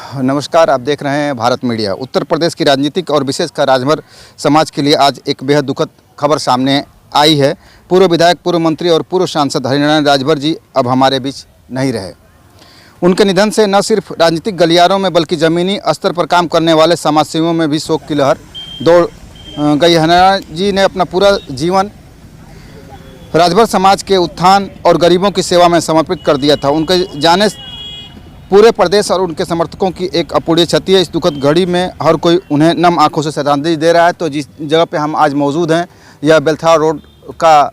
नमस्कार, आप देख रहे हैं भारत मीडिया। उत्तर प्रदेश की राजनीतिक और विशेषकर राजभर समाज के लिए आज एक बेहद दुखद खबर सामने आई है। पूर्व विधायक, पूर्व मंत्री और पूर्व सांसद हरिनारायण राजभर जी अब हमारे बीच नहीं रहे। उनके निधन से न सिर्फ राजनीतिक गलियारों में बल्कि ज़मीनी स्तर पर काम करने वाले समाजसेवियों में भी शोक की लहर दौड़ गई। हरिनारायण जी ने अपना पूरा जीवन राजभर समाज के उत्थान और गरीबों की सेवा में समर्पित कर दिया था। उनके जाने पूरे प्रदेश और उनके समर्थकों की एक अपूरणीय क्षति है। इस दुखद घड़ी में हर कोई उन्हें नम आंखों से श्रद्धांजलि दे रहा है। तो जिस जगह पे हम आज मौजूद हैं, यह बेलथरा रोड का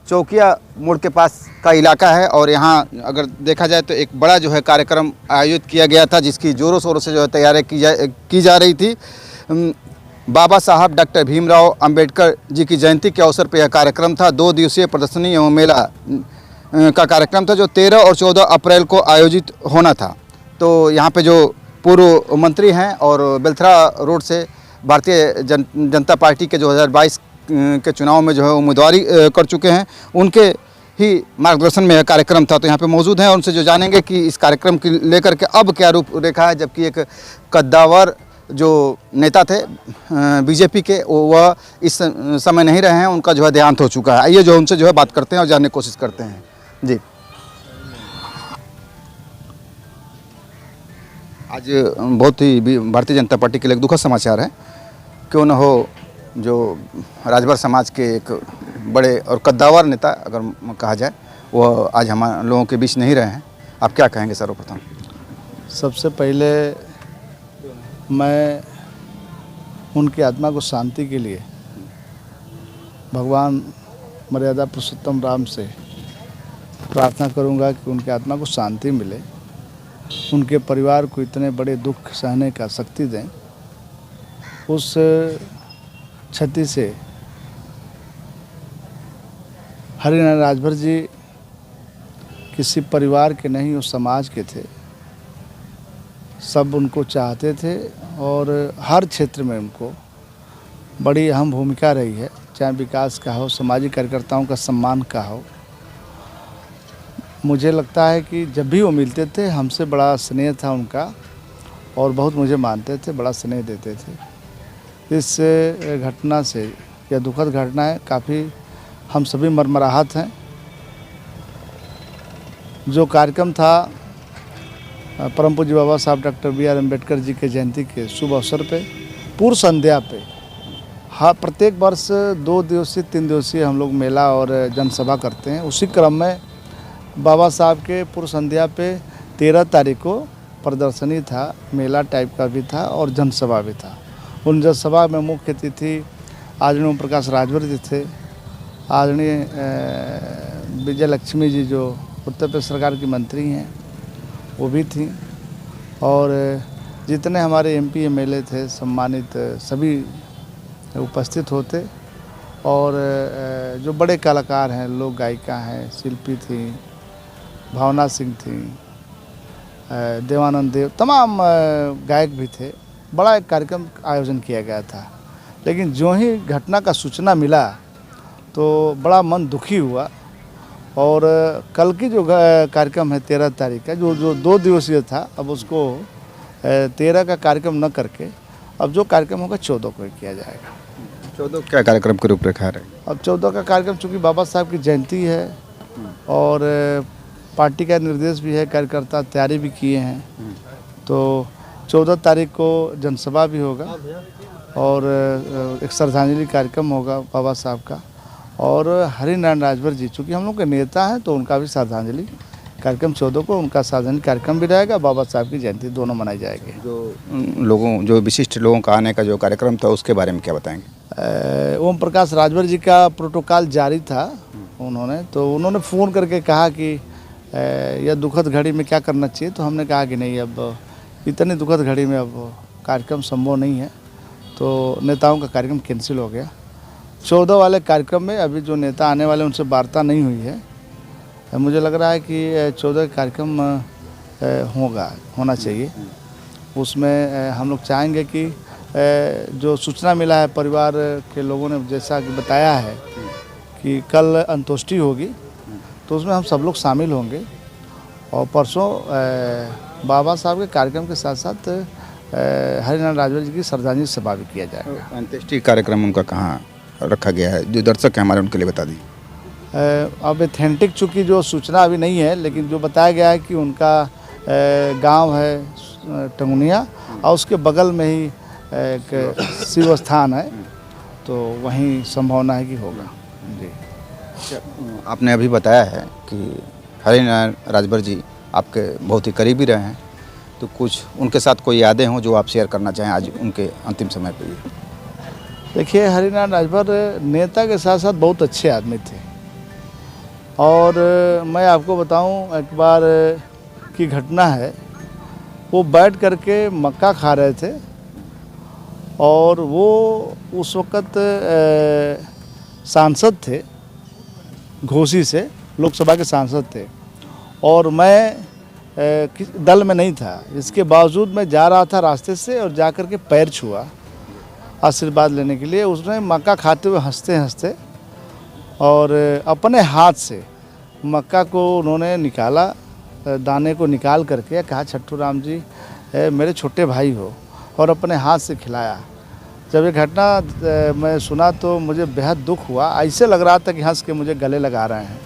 चौकिया मोड़ के पास का इलाका है और यहाँ अगर देखा जाए तो एक बड़ा जो है कार्यक्रम आयोजित किया गया था, जिसकी ज़ोरों शोरों से जो है तैयारी की जा रही थी। बाबा साहब डॉक्टर भीमराव अंबेडकर जी की जयंती के अवसर पर यह कार्यक्रम था। 2 दिवसीय प्रदर्शनी एवं मेला का कार्यक्रम था जो 13 और 14 अप्रैल को आयोजित होना था। तो यहाँ पे जो पूर्व मंत्री हैं और बेलथरा रोड से भारतीय जनता पार्टी के 2022 के चुनाव में जो है उम्मीदवारी कर चुके हैं, उनके ही मार्गदर्शन में यह कार्यक्रम था। तो यहाँ पे मौजूद हैं, उनसे जो जानेंगे कि इस कार्यक्रम की लेकर के अब क्या रूपरेखा है, जबकि एक कद्दावर जो नेता थे बीजेपी के, वह इस समय नहीं रहे हैं, उनका जो है देहांत हो चुका है। आइए जो उनसे जो है बात करते हैं और जानने की कोशिश करते हैं। जी, आज बहुत ही भारतीय जनता पार्टी के लिए एक दुखद समाचार है। क्यों न हो जो राजभर समाज के एक बड़े और कद्दावर नेता अगर कहा जाए, वह आज हम लोगों के बीच नहीं रहे हैं। आप क्या कहेंगे सर्वप्रथम? सबसे पहले मैं उनकी आत्मा को शांति के लिए भगवान मर्यादा पुरुषोत्तम राम से प्रार्थना करूंगा कि उनकी आत्मा को शांति मिले, उनके परिवार को इतने बड़े दुख सहने का शक्ति दें। उस क्षति से हरिनारायण राजभर जी किसी परिवार के नहीं, उस समाज के थे। सब उनको चाहते थे और हर क्षेत्र में उनको बड़ी अहम भूमिका रही है, चाहे विकास का हो, सामाजिक कार्यकर्ताओं का सम्मान का हो। मुझे लगता है कि जब भी वो मिलते थे, हमसे बड़ा स्नेह था उनका और बहुत मुझे मानते थे, बड़ा स्नेह देते थे। इस घटना से, यह दुखद घटना है, काफ़ी हम सभी मर्माहत हैं। जो कार्यक्रम था परम पूज्य बाबा साहब डॉक्टर बी.आर. अम्बेडकर जी के जयंती के शुभ अवसर पे, पूर्व संध्या पे, हाँ, प्रत्येक वर्ष 2 दिवसीय 3 दिवसीय हम लोग मेला और जनसभा करते हैं। उसी क्रम में बाबा साहब के पूर्व संध्या पे 13 तारीख को प्रदर्शनी था, मेला टाइप का भी था और जनसभा भी था। उन जनसभा में मुख्य अतिथि आदरणीय ओम प्रकाश राजभर जी थे, आदरणीय विजय लक्ष्मी जी जो उत्तर प्रदेश सरकार की मंत्री हैं वो भी थी, और जितने हमारे एमपी एमएलए थे सम्मानित सभी उपस्थित होते। और जो बड़े कलाकार हैं, लोक गायिका हैं, शिल्पी थी, भावना सिंह थी, देवानंद देव, तमाम गायक भी थे। बड़ा एक कार्यक्रम आयोजन किया गया था। लेकिन जो ही घटना का सूचना मिला तो बड़ा मन दुखी हुआ। और कल की जो कार्यक्रम है 13 तारीख का, जो 2 दिवसीय था, अब उसको 13 का कार्यक्रम न करके अब जो कार्यक्रम होगा 14 को किया जाएगा। 14 क्या कार्यक्रम के रूपरेखा है? अब 14 का कार्यक्रम चूँकि बाबा साहब की जयंती है और पार्टी का निर्देश भी है, कार्यकर्ता तैयारी भी किए हैं, तो 14 तारीख को जनसभा भी होगा और एक श्रद्धांजलि कार्यक्रम होगा बाबा साहब का। और हरिनारायण राजभर जी चूँकि हम लोग के नेता हैं, तो उनका भी श्रद्धांजलि कार्यक्रम 14 को, उनका श्रद्धांजलि कार्यक्रम भी रहेगा, बाबा साहब की जयंती दोनों मनाई जाएगी। जो विशिष्ट लोगों का आने का जो कार्यक्रम था, उसके बारे में क्या बताएंगे? ओम प्रकाश राजभर जी का प्रोटोकॉल जारी था। उन्होंने फ़ोन करके कहा कि यह दुखद घड़ी में क्या करना चाहिए। तो हमने कहा कि नहीं, अब इतनी दुखद घड़ी में अब कार्यक्रम संभव नहीं है, तो नेताओं का कार्यक्रम कैंसिल हो गया। 14 वाले कार्यक्रम में अभी जो नेता आने वाले उनसे वार्ता नहीं हुई है। मुझे लग रहा है कि 14 कार्यक्रम होना चाहिए। उसमें हम लोग चाहेंगे कि जो सूचना मिला है परिवार के लोगों ने, जैसा कि बताया है कि कल अंत्येष्टि होगी, तो उसमें हम सब लोग शामिल होंगे और परसों बाबा साहब के कार्यक्रम के साथ साथ हरिनारायण राजभर जी की श्रद्धांजलि सभा भी किया जाएगा। अंत्येष्टि कार्यक्रम उनका कहाँ रखा गया है, जो दर्शक हैं हमारे उनके लिए बता दीजिए। अब एथेंटिक चूँकि जो सूचना अभी नहीं है, लेकिन जो बताया गया है कि उनका गांव है टंगुनिया और उसके बगल में ही एक शिव स्थान है, तो वहीं संभावना है कि होगा। जी, आपने अभी बताया है कि हरिनारायण राजभर जी आपके बहुत ही करीबी रहे हैं, तो कुछ उनके साथ कोई यादें हों जो आप शेयर करना चाहें आज उनके अंतिम समय पर? देखिए, हरिनारायण राजभर नेता के साथ साथ बहुत अच्छे आदमी थे। और मैं आपको बताऊं, एक बार की घटना है, वो बैठ करके मक्का खा रहे थे और वो उस वक़्त सांसद थे, घोसी से लोकसभा के सांसद थे, और मैं दल में नहीं था। इसके बावजूद मैं जा रहा था रास्ते से और जा कर के पैर छुआ आशीर्वाद लेने के लिए। उसने मक्का खाते हुए हंसते हंसते और अपने हाथ से मक्का को उन्होंने निकाला, दाने को निकाल करके कहा, छट्टू राम जी मेरे छोटे भाई हो, और अपने हाथ से खिलाया। जब ये घटना मैं सुना तो मुझे बेहद दुख हुआ। ऐसे लग रहा था कि हंस के मुझे गले लगा रहे हैं,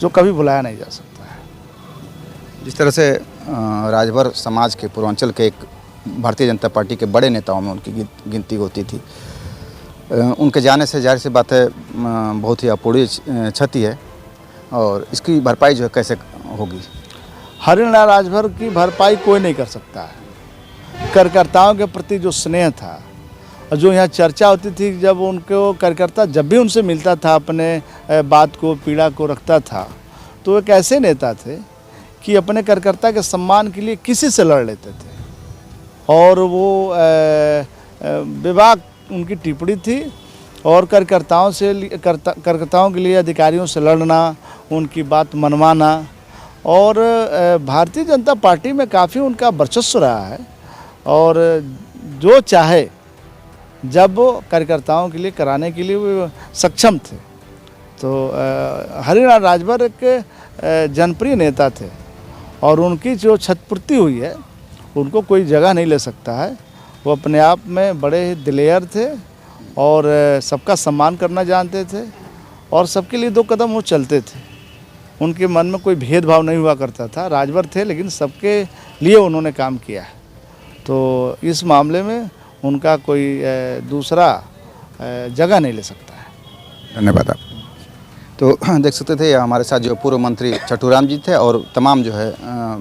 जो कभी भुलाया नहीं जा सकता है। जिस तरह से राजभर समाज के पूर्वांचल के एक भारतीय जनता पार्टी के बड़े नेताओं में उनकी गिनती होती थी, उनके जाने से जाहिर सी बात है बहुत ही अपूरणीय क्षति है, और इसकी भरपाई जो है कैसे होगी? हरिनारायण राजभर की भरपाई कोई नहीं कर सकता है। कार्यकर्ताओं के प्रति जो स्नेह था, और जो यहाँ चर्चा होती थी, जब उनको कार्यकर्ता जब भी उनसे मिलता था, अपने बात को, पीड़ा को रखता था, तो एक ऐसे नेता थे कि अपने कार्यकर्ता के सम्मान के लिए किसी से लड़ लेते थे। और वो विवाद उनकी टिप्पणी थी, और कार्यकर्ताओं के लिए अधिकारियों से लड़ना, उनकी बात मनवाना, और भारतीय जनता पार्टी में काफ़ी उनका वर्चस्व रहा है। और जो चाहे जब वो कार्यकर्ताओं के लिए कराने के लिए वो सक्षम थे। तो हरिनारायण राजभर एक जनप्रिय नेता थे, और उनकी जो क्षतिपूर्ति हुई है उनको कोई जगह नहीं ले सकता है। वो अपने आप में बड़े ही दिलेर थे, और सबका सम्मान करना जानते थे, और सबके लिए दो कदम वो चलते थे। उनके मन में कोई भेदभाव नहीं हुआ करता था। राजभर थे, लेकिन सबके लिए उन्होंने काम किया है। तो इस मामले में उनका कोई दूसरा जगह नहीं ले सकता है। धन्यवाद आप। तो देख सकते थे हमारे साथ जो पूर्व मंत्री छट्टू राम जी थे, और तमाम जो है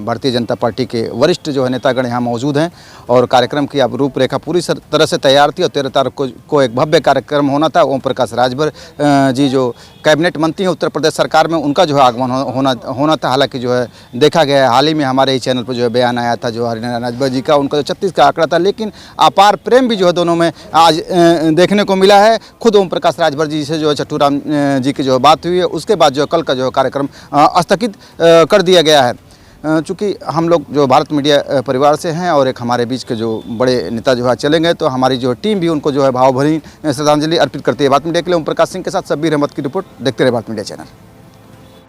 भारतीय जनता पार्टी के वरिष्ठ जो है नेतागण यहाँ मौजूद हैं, और कार्यक्रम की अब रूपरेखा पूरी तरह से तैयार थी, और 13 तारीख को एक भव्य कार्यक्रम होना था। ओम प्रकाश राजभर जी जो कैबिनेट मंत्री हैं उत्तर प्रदेश सरकार में, उनका जो है आगमन होना था। हालांकि जो है देखा गया है, हाल ही में हमारे ही चैनल पर जो है बयान आया था जो हरिनारायण राजभर जी का, उनका जो 36 का आंकड़ा था, लेकिन अपार प्रेम भी जो है दोनों में आज देखने को मिला है। खुद ओम प्रकाश राजभर जी से जो है छट्टू राम जी की जो बात हुई है, उसके बाद जो कल का जो कार्यक्रम स्थगित कर दिया गया है। चूँकि हम लोग जो भारत मीडिया परिवार से हैं, और एक हमारे बीच के जो बड़े नेता जो है चलेंगे, तो हमारी जो टीम भी उनको जो है भावभरी श्रद्धांजलि अर्पित करती है। भारत मीडिया के लिए ओम प्रकाश सिंह के साथ शब्बीर अहमद की रिपोर्ट। देखते रहे भारत मीडिया चैनल।